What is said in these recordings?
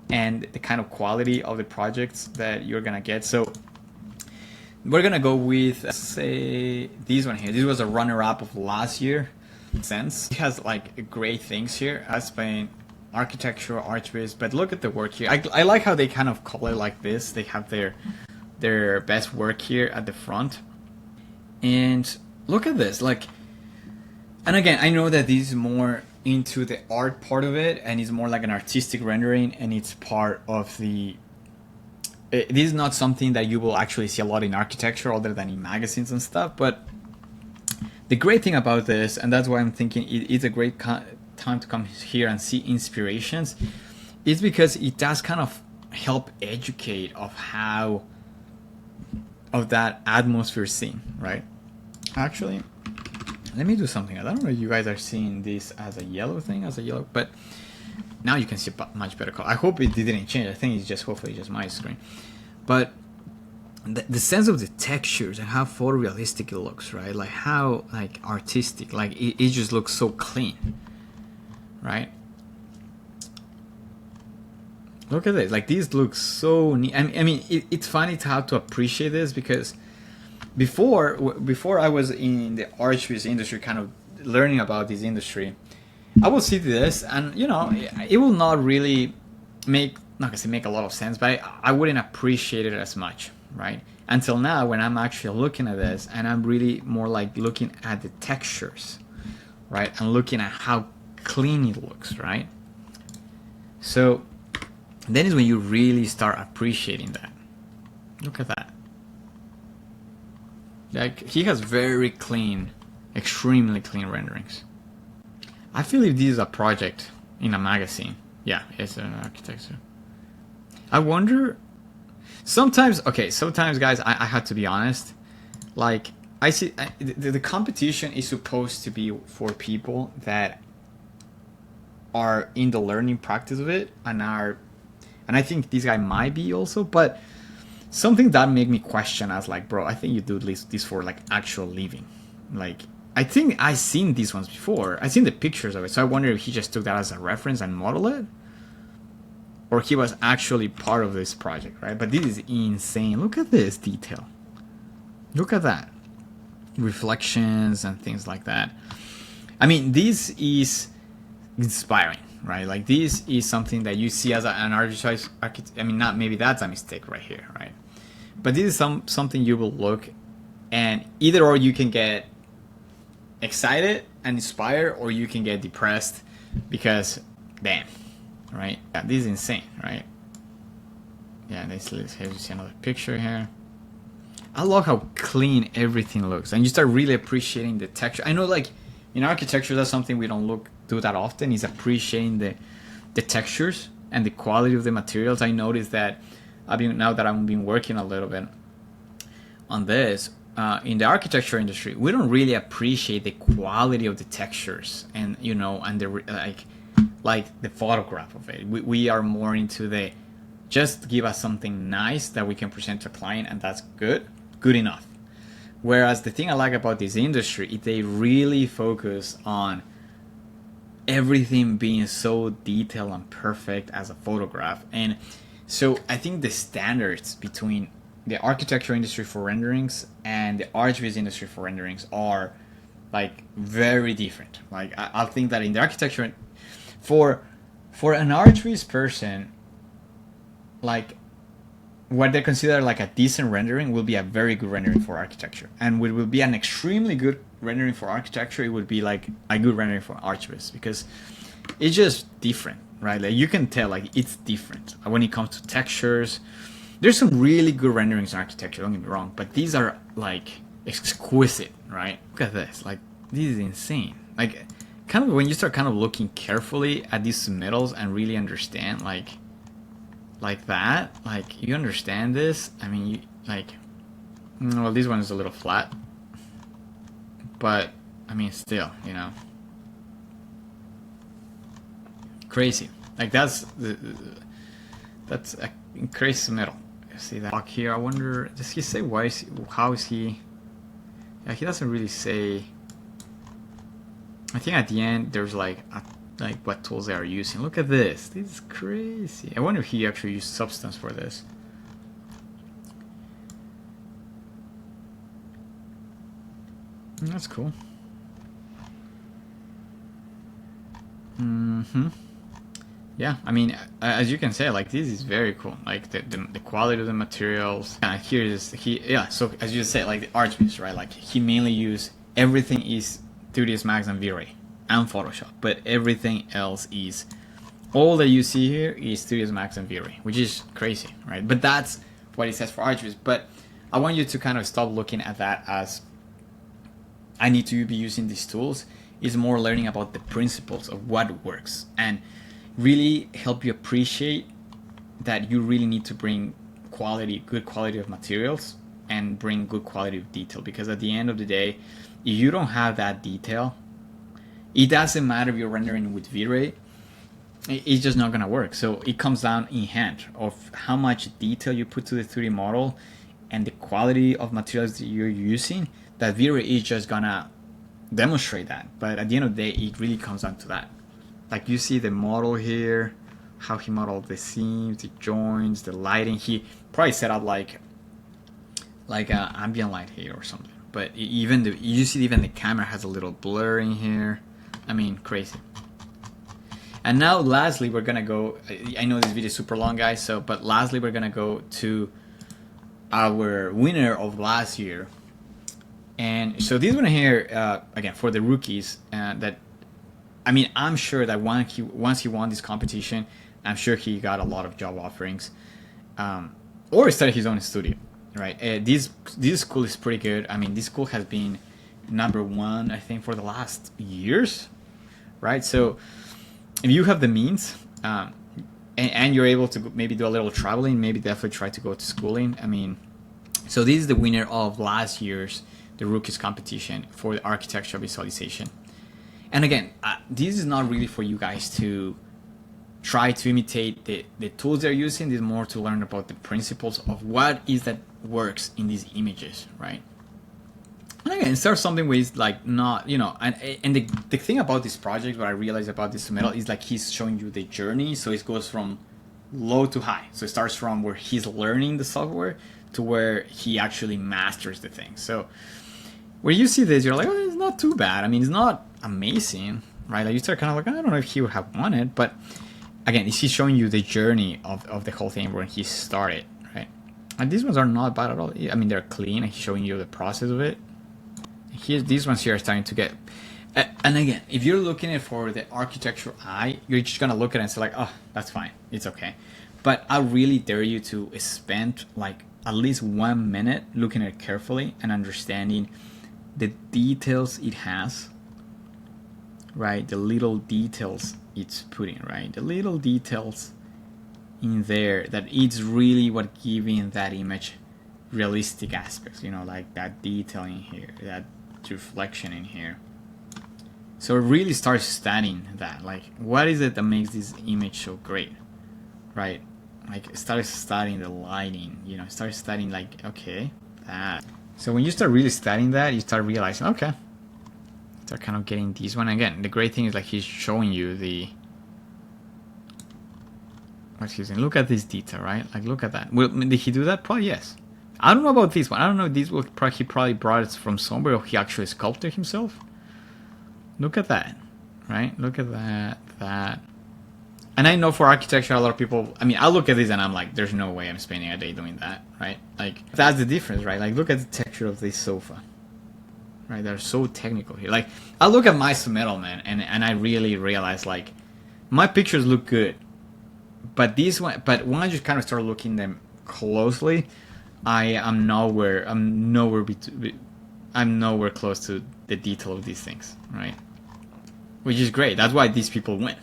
and the kind of quality of the projects that you're gonna get. So we're gonna go with, say, this one here. This was a runner-up of last year. Sense, it has like great things here. As been architecture, archways, but look at the work here. I like how they kind of call it like this. They have their best work here at the front, and look at this. Like, and again, I know that this is more into the art part of it, and it's more like an artistic rendering, and it's part of the. This is not something that you will actually see a lot in architecture, other than in magazines and stuff, but. The great thing about this, and that's why I'm thinking it's a great time to come here and see inspirations, is because it does kind of help educate of how, of that atmosphere scene, right? Actually, let me do something. I don't know if you guys are seeing this as a yellow thing, but now you can see much better color. I hope it didn't change. I think it's just, hopefully just my screen. But the sense of the textures and how photorealistic it looks, right? Like how like artistic, like it just looks so clean, right? Look at this, like these look so neat. I mean, it's funny to have to appreciate this, because before I was in the archways industry, kind of learning about this industry, I will see this, and you know, it will not really make, not gonna say make a lot of sense, but I wouldn't appreciate it as much, right? Until now, when I'm actually looking at this, and I'm really more like looking at the textures, right? And looking at how clean it looks, right? So then is when you really start appreciating that. Look at that. Like, he has very clean, extremely clean renderings. I feel if this is a project in a magazine, yeah, it's an architecture. I wonder, sometimes guys, I had to be honest, like, I see the competition is supposed to be for people that are in the learning practice of it, and I think this guy might be also, but something that made me question, I was like, bro, I think you do this for like actual living. Like, I think I've seen these ones before. I've seen the pictures of it, so I wonder if he just took that as a reference and modeled it, or he was actually part of this project, right? But this is insane. Look at this detail. Look at that. Reflections and things like that. I mean, this is inspiring, right? Like, this is something that you see as an architect. I mean, not, maybe that's a mistake right here, right? But this is something you will look, and either or you can get excited and inspired, or you can get depressed because, damn, right? Yeah, this is insane, right? Yeah, here's you see another picture here. I love how clean everything looks, and you start really appreciating the texture. I know, like, in architecture, that's something we don't do that often, is appreciating the textures and the quality of the materials. I noticed that now that I've been working a little bit on this, in the architecture industry, we don't really appreciate the quality of the textures, and you know, and the like the photograph of it. We are more into the just give us something nice that we can present to a client, and that's good enough. Whereas the thing I like about this industry is they really focus on everything being so detailed and perfect as a photograph. And so I think the standards between the architecture industry for renderings and the archways industry for renderings are like very different. Like, I think that in the architecture, for an archways person, like, what they consider like a decent rendering will be a very good rendering for architecture, and what will be an extremely good rendering for architecture, it would be like a good rendering for archways, because it's just different, right? Like, you can tell, like, it's different when it comes to textures. There's some really good renderings in architecture, don't get me wrong, but these are like exquisite, right? Look at this, like, this is insane. Like, kind of when you start kind of looking carefully at these metals and really understand, like that, like, you understand this. I mean, you, like, well, this one is a little flat, but I mean, still, you know, crazy. Like, that's a crazy metal. See that here? I wonder, does he say why? How is he? Yeah, he doesn't really say. I think at the end there's like like what tools they are using. Look at this. This is crazy. I wonder if he actually used Substance for this. That's cool. Yeah, I mean, as you can say, like this is very cool. Like the quality of the materials. Here is So as you said, like the Archviz, right? Like he mainly used everything is 3ds Max and V-Ray and Photoshop, but everything else is all that you see here is 3ds Max and V-Ray, which is crazy, right? But that's what it says for Archviz. But I want you to kind of stop looking at that as I need to be using these tools. It's more learning about the principles of what works and really help you appreciate that you really need to bring good quality of materials and bring good quality of detail, because at the end of the day, if you don't have that detail, it doesn't matter if you're rendering with V-Ray, it's just not gonna work. So it comes down in hand of how much detail you put to the 3D model and the quality of materials that you're using, that V-Ray is just gonna demonstrate that. But at the end of the day, it really comes down to that. Like you see the model here, how he modeled the seams, the joints, the lighting. He probably set up like a ambient light here or something. But even you see even the camera has a little blur in here. I mean, crazy. And now lastly, we're gonna go. I know this video is super long, guys. But lastly, we're gonna go to our winner of last year. And so this one here, again for the rookies, that. I mean, I'm sure that once he won this competition, I'm sure he got a lot of job offerings, or started his own studio, right? This school is pretty good. I mean, this school has been #1, I think, for the last years, right? So if you have the means, and you're able to maybe do a little traveling, maybe definitely try to go to schooling. I mean, so this is the winner of last year's the rookies competition for the architectural visualization. And again, this is not really for you guys to try to imitate the tools they're using. This is more to learn about the principles of what is that works in these images, right? And again, start something with like not, and the thing about this project, what I realized about this submittal is like he's showing you the journey. So it goes from low to high. So it starts from where he's learning the software to where he actually masters the thing. So when you see this, you're like, oh, it's not too bad. I mean, it's not amazing, right? Like you start kind of like, I don't know if he would have won it, but again, he's showing you the journey of the whole thing when he started, right? And these ones are not bad at all. I mean, they're clean, and he's showing you the process of it. These ones here are starting to get, and again, if you're looking at for the architectural eye, you're just gonna look at it and say like, oh, that's fine, it's okay. But I really dare you to spend like at least 1 minute looking at it carefully and understanding the details it has, right? The little details it's putting, right? The little details in there that it's really what giving that image realistic aspects, like that detail in here, that reflection in here. So really start studying that, like what is it that makes this image so great, right? Like start studying the lighting, start studying like, okay, that. So when you start really studying that, you start realizing, okay, start kind of getting these one. Again, the great thing is like he's showing you look at this detail, right? Like look at that. Well, did he do that? Probably yes. I don't know about this one. I don't know if this will he probably brought it from somewhere or he actually sculpted himself. Look at that, right? Look at that. And I know for architecture, a lot of people, I mean, I look at this and I'm like, there's no way I'm spending a day doing that, right? Like, that's the difference, right? Like, look at the texture of this sofa, right? They're so technical here. Like, I look at my submittal, man, and I really realize, like, my pictures look good. But when I just kind of start looking them closely, I'm nowhere close to the detail of these things, right? Which is great. That's why these people win.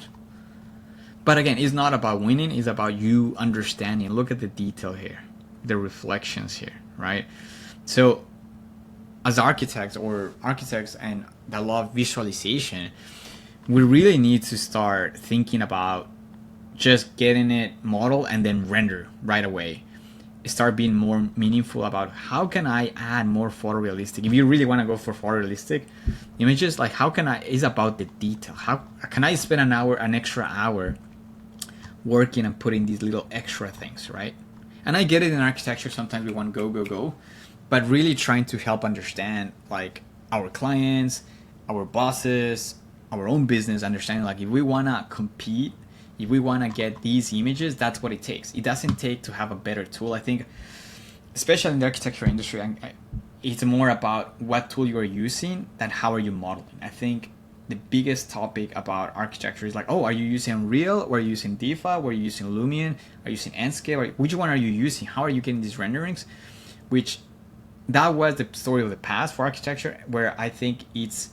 But again, it's not about winning, it's about you understanding. Look at the detail here, the reflections here, right? So as architects and that love visualization, we really need to start thinking about just getting it modeled and then render right away. start being more meaningful about how can I add more photorealistic. If you really want to go for photorealistic images, like how can I, is about the detail. How can I spend an extra hour working and putting these little extra things, right? And I get it in architecture, sometimes we want go, but really trying to help understand like our clients, our bosses, our own business, understanding like if we want to compete, if we want to get these images, that's what it takes. It doesn't take to have a better tool. I think, especially in the architecture industry, it's more about what tool you are using than how are you modeling. I think the biggest topic about architecture is like, oh, are you using Unreal, or are you using DeFi, or are you using Lumion, are you using Enscape, or which one are you using? How are you getting these renderings? Which that was the story of the past for architecture, where I think it's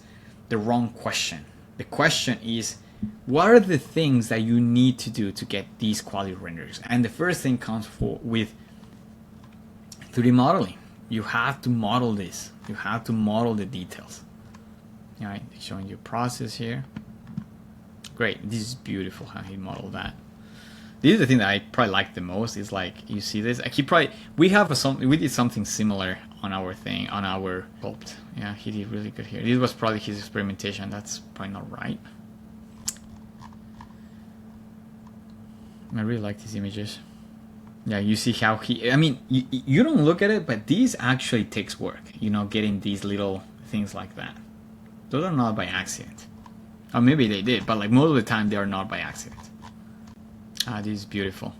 the wrong question. The question is, what are the things that you need to do to get these quality renderings? And the first thing comes with 3D modeling. You have to model this. You have to model the details. All right, showing you process here. Great, this is beautiful how he modeled that. This is the thing that I probably like the most. Is like, you see this? We did something similar on our thing, on our sculpt. Yeah, he did really good here. This was probably his experimentation. That's probably not right. I really like these images. Yeah, you see how I mean, you don't look at it, but these actually takes work, you know, getting these little things like that. Those are not by accident. Or maybe they did, but like most of the time they are not by accident. Ah, this is beautiful.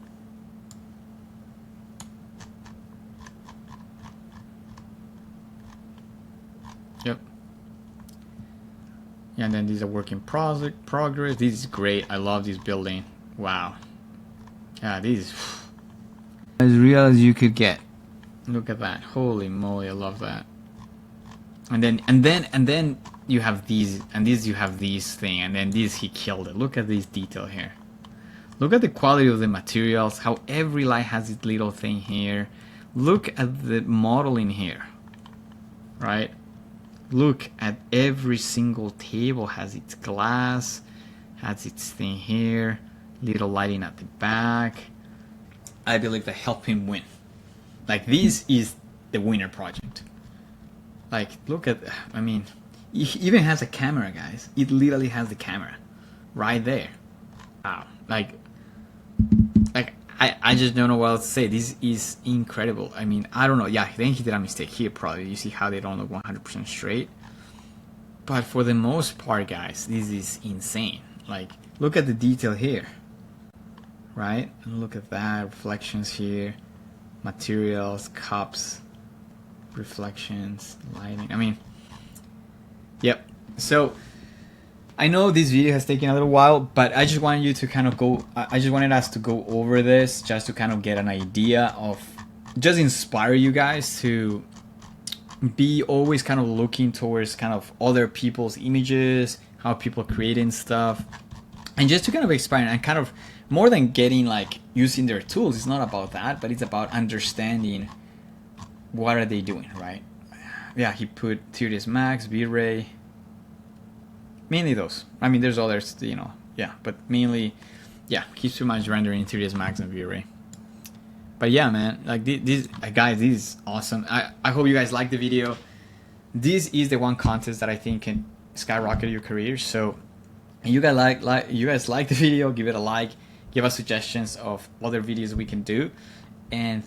Yep. Yeah, and then these are work in progress. This is great. I love this building. Wow. Yeah, this is as real as you could get. Look at that. Holy moly, I love that. And then you have these, and these you have these thing, and then this, he killed it. Look at this detail here. Look at the quality of the materials, how every light has its little thing here. Look at the modeling here, right? Look at every single table has its glass, has its thing here, little lighting at the back. I believe that helped him win. Like, this is the winner project. Like, look at, I mean, it even has a camera, guys. It literally has the camera right there. Wow. Like I just don't know what else to say. This is incredible. I mean, I don't know. Yeah, I think he did a mistake here probably. You see how they don't look 100% straight. But for the most part, guys, this is insane. Like, look at the detail here. Right? And look at that. Reflections here. Materials, cups, reflections, lighting. I mean, yep. So I know this video has taken a little while, but I just wanted you to kind of I just wanted us to go over this just to kind of get an idea of, just inspire you guys to be always kind of looking towards kind of other people's images, how people creating stuff, and just to kind of expand and kind of, more than getting like using their tools, it's not about that, but it's about understanding what are they doing, right? Yeah, he put 3ds Max, V-Ray, mainly those. I mean, there's others, you know, yeah, but mainly, yeah, he's pretty much rendering 3ds Max and V-Ray. But yeah, man, like this guys, this is awesome. I hope you guys like the video. This is the one contest that I think can skyrocket your career. So you guys like the video, give it a like, give us suggestions of other videos we can do, and